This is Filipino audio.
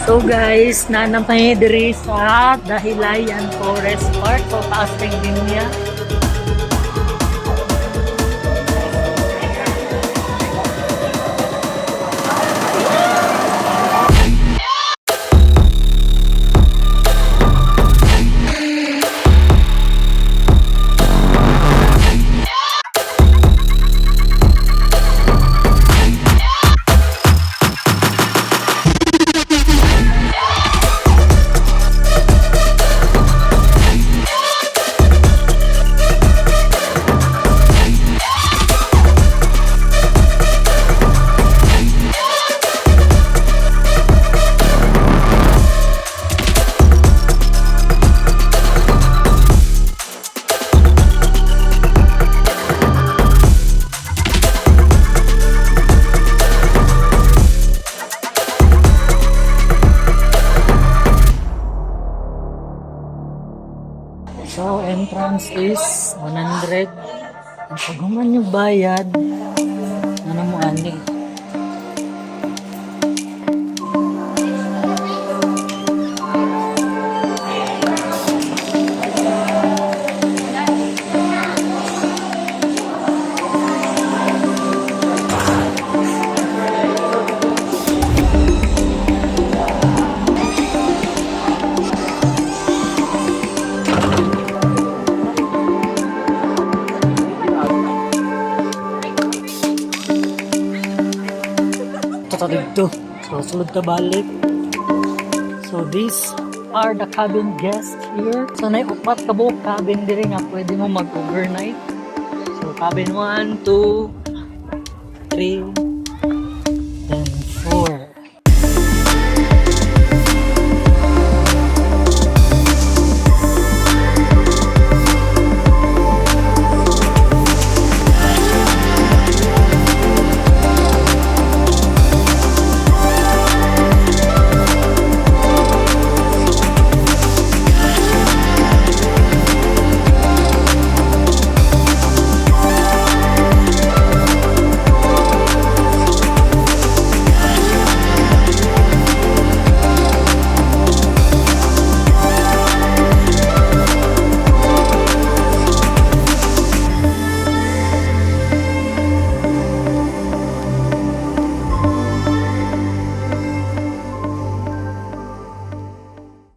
So guys, nanamay diri sa Dahilayan Forest Park. So taas ring din niya. So, entrance is 100. Pag human yung bayad, ano mo ani? Dito. So, sulod ta balik. So, these are the cabin guests here. So, naiupat ka buong cabin diri nga pwede mo mag-overnight. So, cabin 1, 2, 3,